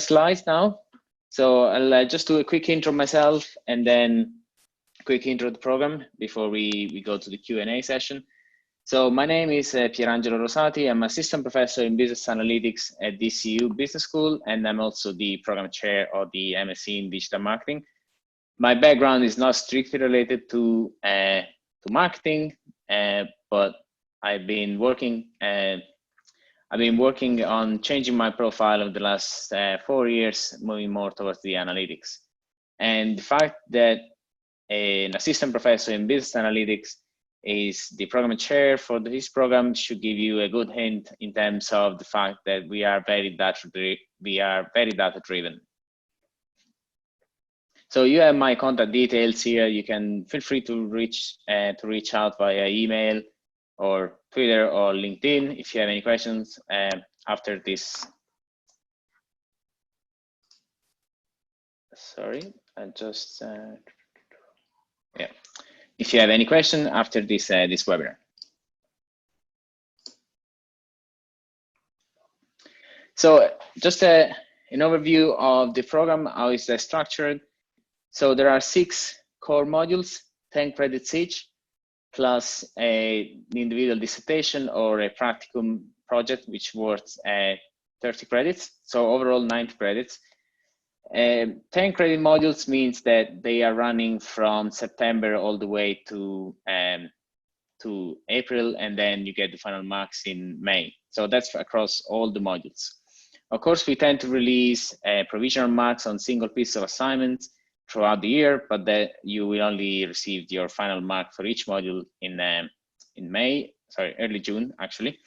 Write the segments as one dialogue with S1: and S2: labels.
S1: slides now. So I'll just do a quick intro myself and then quick intro of the program before we go to the Q&A session. So my name is Pierangelo Rosati. I'm assistant professor in business analytics at DCU Business School, and I'm also the program chair of the MSc in digital marketing. My background is not strictly related to marketing, but I've been working on changing my profile over the last 4 years, moving more towards the analytics. And the fact that an assistant professor in business analytics is the program chair for this program should give you a good hint in terms of the fact that we are very data driven. So you have my contact details here. You can feel free to reach out via email or Twitter or LinkedIn if you have any questions after this. Sorry, I just yeah. If you have any question after this this webinar. So just an overview of the program, how is that structured. So there are 6 core modules, 10 credits each, plus an individual dissertation or a practicum project, which worth 30 credits. So overall 90 credits. 10 credit modules means that they are running from September all the way to April, and then you get the final marks in May. So that's across all the modules. Of course, we tend to release provisional marks on single pieces of assignments throughout the year, but that you will only receive your final mark for each module in early June, actually.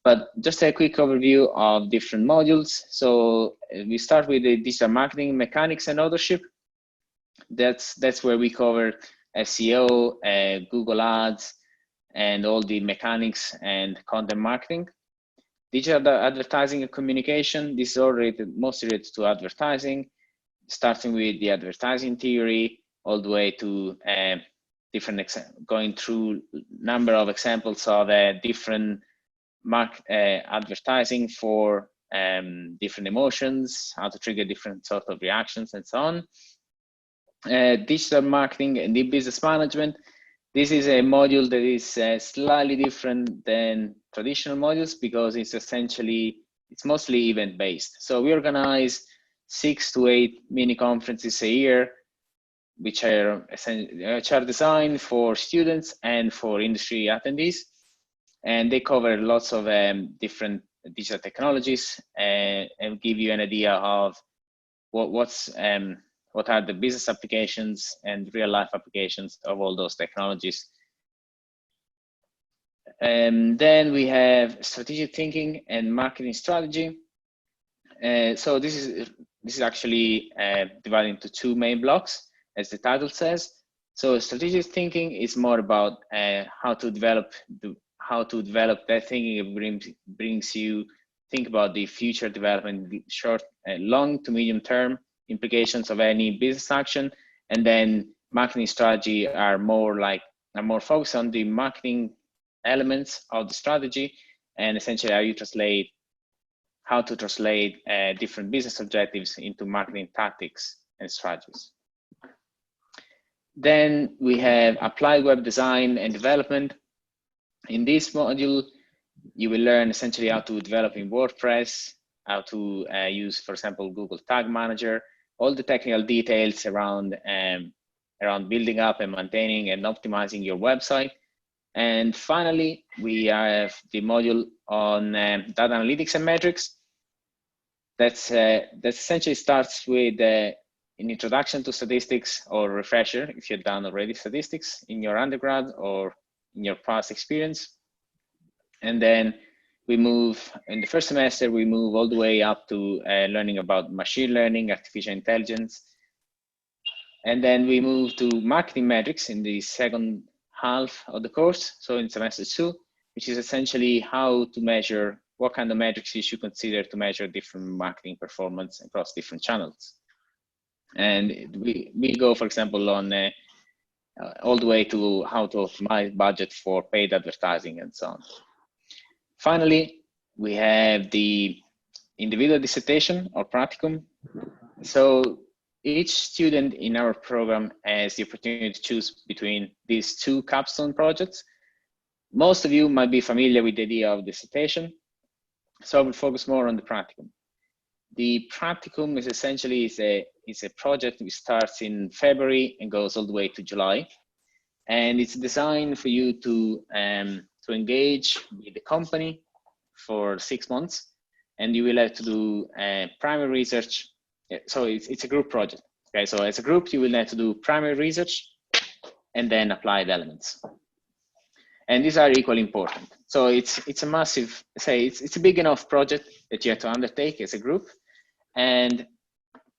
S1: But just a quick overview of different modules. So we start with the digital marketing mechanics and ownership. That's where we cover SEO, Google Ads, and all the mechanics and content marketing. Digital advertising and communication. This is all mostly related to advertising, starting with the advertising theory all the way to going through number of examples of different advertising for different emotions, how to trigger different sort of reactions and so on. Digital marketing and e-business management. This is a module that is slightly different than traditional modules because it's mostly event based. So we organize 6 to 8 mini conferences a year, which are designed for students and for industry attendees. And they cover lots of different digital technologies and give you an idea of what are the business applications and real life applications of all those technologies. And then we have strategic thinking and marketing strategy. So this is actually divided into 2 main blocks, as the title says. So strategic thinking is more about how to develop that thinking. It brings you think about the future development, the short, long to medium term implications of any business action, and then marketing strategy are more focused on the marketing elements of the strategy, and essentially how to translate different business objectives into marketing tactics and strategies. Then we have applied web design and development. In this module, you will learn essentially how to develop in WordPress, how to use, for example, Google Tag Manager, all the technical details around building up and maintaining and optimizing your website. And finally, we have the module on data analytics and metrics. That essentially starts with an introduction to statistics or refresher if you've done already statistics in your undergrad or in your past experience. And then we move, in the first semester, we move all the way up to learning about machine learning, artificial intelligence. And then we move to marketing metrics in the second half of the course. So in semester 2, which is essentially how to measure, what kind of metrics you should consider to measure different marketing performance across different channels. And we go, for example, on all the way to how to optimize budget for paid advertising and so on. Finally, we have the individual dissertation or practicum. So each student in our program has the opportunity to choose between these two capstone projects. Most of you might be familiar with the idea of dissertation, so I will focus more on the practicum. The practicum is essentially is a project which starts in February and goes all the way to July, and it's designed for you to engage with the company for 6 months, and you will have to do primary research. So it's a group project. Okay, so as a group, you will have to do primary research and then applied elements. And these are equally important. So it's a massive, it's a big enough project that you have to undertake as a group. And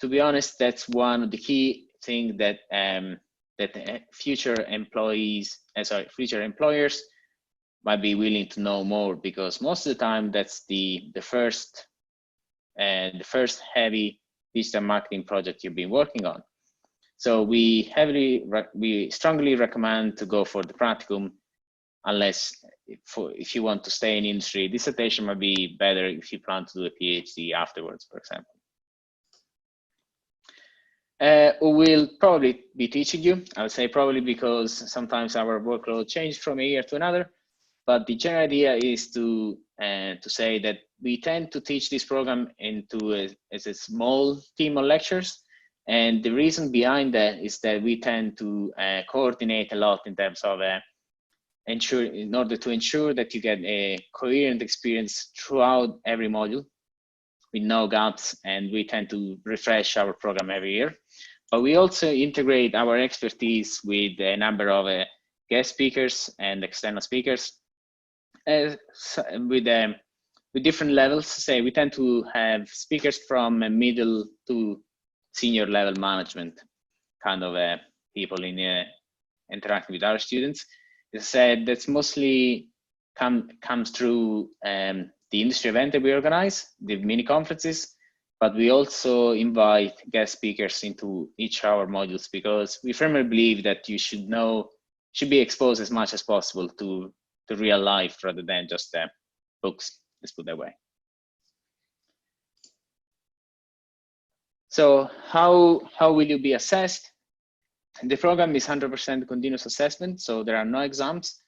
S1: to be honest, that's one of the key things that future employers might be willing to know more, because most of the time that's the first heavy digital marketing project you've been working on. So we strongly recommend to go for the practicum, unless if you want to stay in industry. Dissertation might be better if you plan to do a PhD afterwards, for example. Who will probably be teaching you? I would say probably, because sometimes our workload changes from a year to another. But the general idea is to say that we tend to teach this program as a small team of lectures. And the reason behind that is that we tend to coordinate a lot in terms of in order to ensure that you get a coherent experience throughout every module with no gaps, and we tend to refresh our program every year. But we also integrate our expertise with a number of guest speakers and external speakers with different levels. Say we tend to have speakers from middle to senior level management kind of people in interacting with our students. As I said, that's mostly comes through the industry event that we organize, the mini conferences, but we also invite guest speakers into each of our modules, because we firmly believe that you should be exposed as much as possible to real life rather than just books, let's put it that way. So how will you be assessed? The program is 100% continuous assessment, so there are no exams,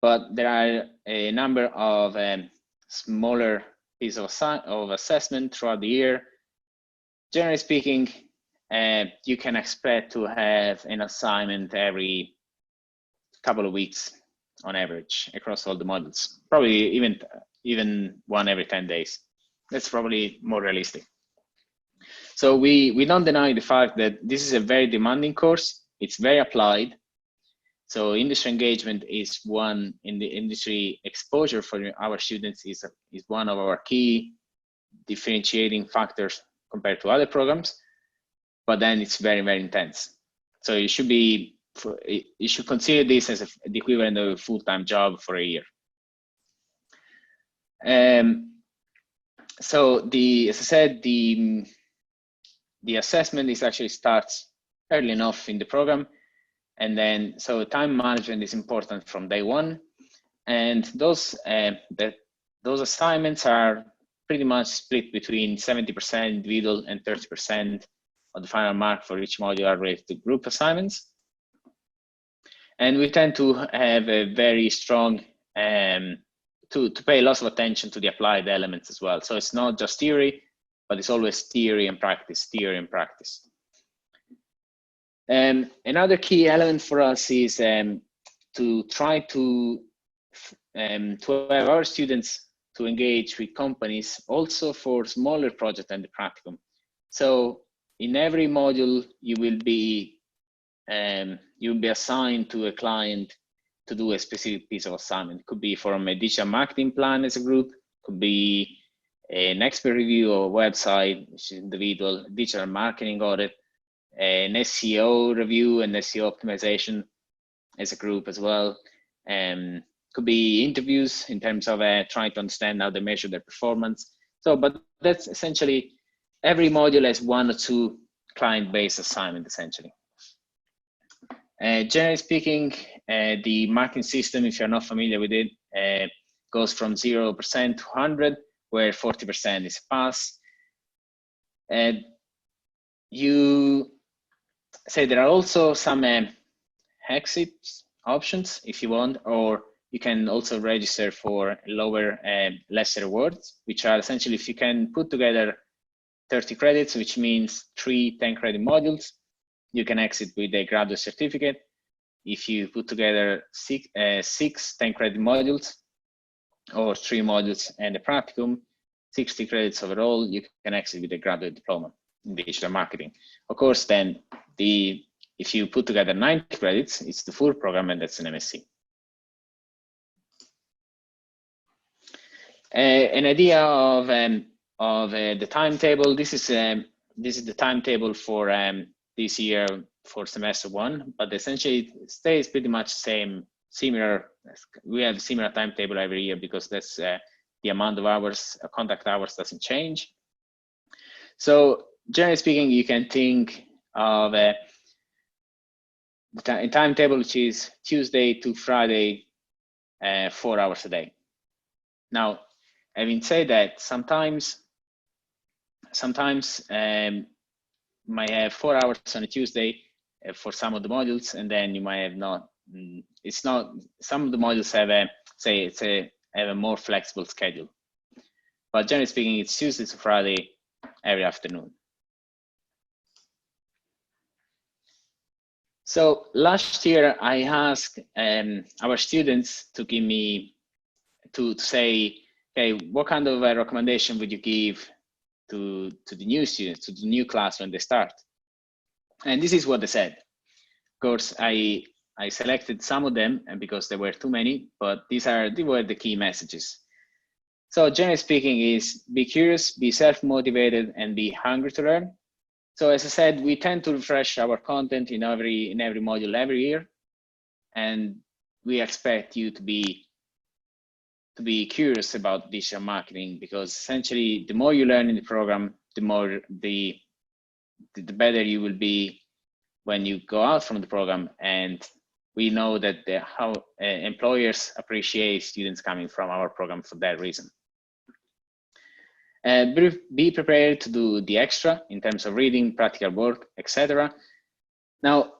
S1: but there are a number of smaller pieces of assessment throughout the year. Generally speaking, you can expect to have an assignment every couple of weeks on average across all the modules, probably even one every 10 days. That's probably more realistic. So we don't deny the fact that this is a very demanding course. It's very applied. So industry engagement is one in the industry exposure for our students is one of our key differentiating factors compared to other programs. But then it's very, very intense. So you should consider this as the equivalent of a full-time job for a year. So as I said, the assessment actually starts early enough in the program, and then so time management is important from day one, and those assignments are pretty much split between 70% individual and 30% of the final mark for each module are related to group assignments. And we tend to have a very strong to pay lots of attention to the applied elements as well. So it's not just theory, but it's always theory and practice, theory and practice. Another key element for us is to try to have our students to engage with companies also for smaller projects than the practicum. So in every module, you will be assigned to a client to do a specific piece of assignment. It could be from a digital marketing plan as a group, could be an expert review of a website, which is individual, digital marketing audit, an SEO review and SEO optimization as a group as well. Could be interviews in terms of trying to understand how they measure their performance. So, but that's essentially every module has one or two client-based assignments essentially. Generally speaking, the marketing system, if you're not familiar with it, goes from 0% to 100, where 40% is pass. And you say there are also some exit options if you want, or you can also register for lower, lesser rewards, which are essentially if you can put together 30 credits, which means 3 10-credit modules, you can exit with a graduate certificate. If you put together six 10-credit modules or 3 modules and a practicum, 60 credits overall, you can exit with a graduate diploma in digital marketing. Of course, then if you put together 90 credits, it's the full program, and that's an MSc. An idea of the timetable. This is the timetable for this year for semester 1, but essentially it stays pretty much similar. We have a similar timetable every year because that's the amount of hours, contact hours doesn't change. So generally speaking, you can think of a timetable which is Tuesday to Friday, 4 hours a day. Now, having said that, sometimes might have 4 hours on a Tuesday for some of the modules, and then you might have not. It's not. Some of the modules have have a more flexible schedule, but generally speaking, it's Tuesday to Friday every afternoon. So last year, I asked our students to give me to say, okay, what kind of a recommendation would you give to the new students, to the new class when they start? And this is what they said. Of course, I selected some of them, and because there were too many, but they were the key messages. So generally speaking is be curious, be self-motivated, and be hungry to learn. So as I said, we tend to refresh our content in every module every year, and we expect you to be curious about digital marketing, because essentially the more you learn in the program, the better you will be when you go out from the program. And we know that how employers appreciate students coming from our program for that reason. Be prepared to do the extra in terms of reading, practical work, etc. Now,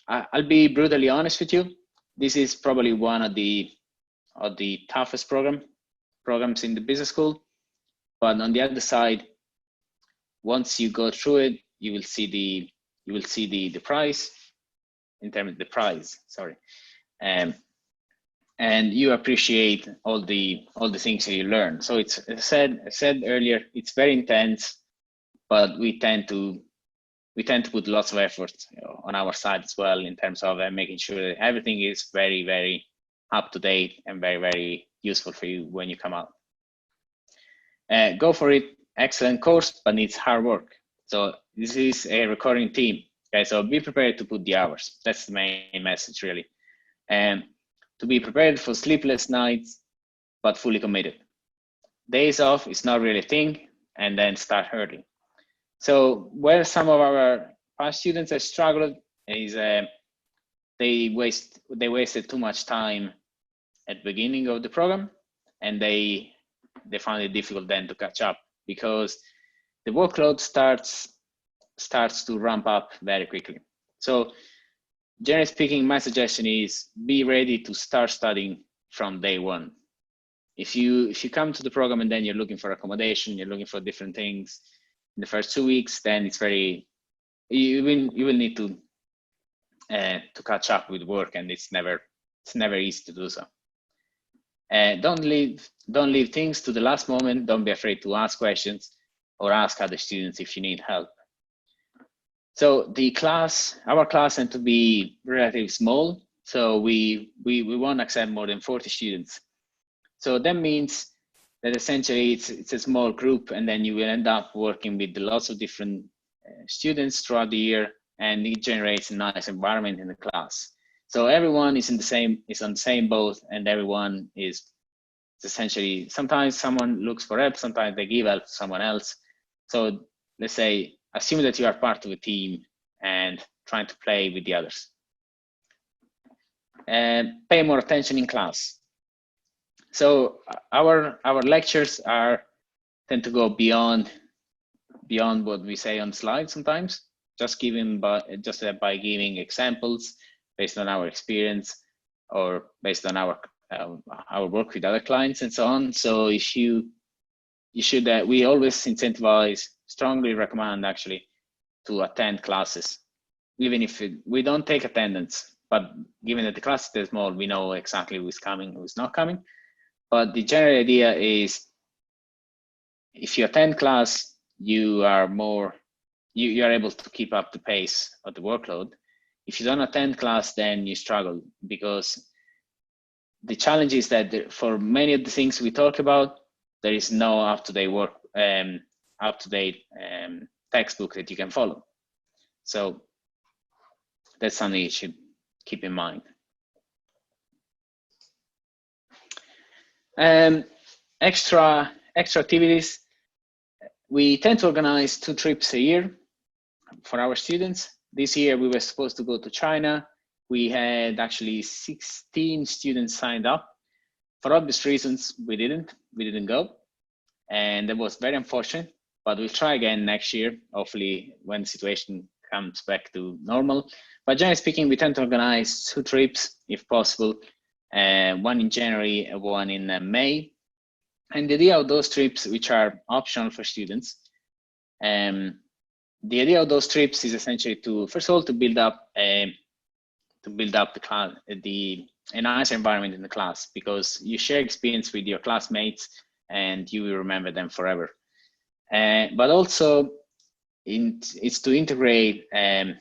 S1: I'll be brutally honest with you. This is probably one of the toughest programs in the business school. But on the other side, once you go through it, you will see the price in terms of the prize. Sorry, and you appreciate all the things that you learn. So it's, as I said earlier, it's very intense, but we tend to put lots of effort on our side as well in terms of making sure that everything is very, very up to date and very, very useful for you when you come out. Go for it. Excellent course, but needs hard work. So this is a recurring theme. Okay, so be prepared to put the hours. That's the main message, really. And to be prepared for sleepless nights, but fully committed. Days off is not really a thing, and then start early. So where some of our past students have struggled is they wasted too much time at the beginning of the program, and they found it difficult then to catch up because the workload starts to ramp up very quickly. So generally speaking, my suggestion is be ready to start studying from day one. If you come to the program and then you're looking for accommodation, you're looking for different things in the first 2 weeks, then it's you will need to catch up with work, and it's never easy to do so. Don't leave things to the last moment. Don't be afraid to ask questions or ask other students if you need help. So our class tends to be relatively small, so we won't accept more than 40 students. So that means that essentially it's a small group, and then you will end up working with lots of different students throughout the year, and it generates a nice environment in the class. So everyone is on the same boat, and everyone is essentially, sometimes someone looks for help, sometimes they give help to someone else. So let's say, assume that you are part of a team and trying to play with the others. And pay more attention in class. So our lectures tend to go beyond what we say on slides sometimes, just by giving examples based on our experience or based on our work with other clients and so on. So if you should we always strongly recommend actually to attend classes, even if we don't take attendance. But given that the classes are small, we know exactly who's coming, who's not coming. But the general idea is, if you attend class, you are able to keep up the pace of the workload. If you don't attend class, then you struggle, because the challenge is that for many of the things we talk about, there is no up-to-date textbook that you can follow. So that's something you should keep in mind. Extra activities. We tend to organize 2 trips a year for our students. This year we were supposed to go to China. We had actually 16 students signed up. For obvious reasons, we didn't go, and that was very unfortunate. But we'll try again next year, hopefully when the situation comes back to normal. But generally speaking, we tend to organize 2 trips if possible, one in January and one in May. And the idea of those trips, which are optional for students, the idea of those trips is essentially to, first of all, to build up a nice environment in the class, because you share experience with your classmates and you will remember them forever. But also, it's to integrate the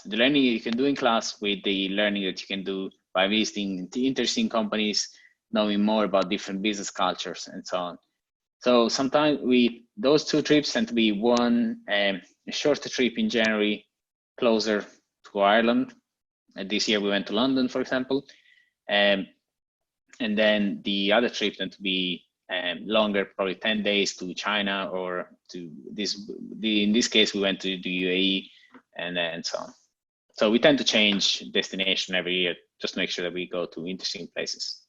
S1: learning you can do in class with the learning that you can do by visiting interesting companies, knowing more about different business cultures and so on. So sometimes those 2 trips tend to be one a shorter trip in January, closer to Ireland. And this year we went to London, for example, and then the other trip tend to be longer, probably 10 days to China, or in this case we went to the UAE and so on. So we tend to change destination every year just to make sure that we go to interesting places.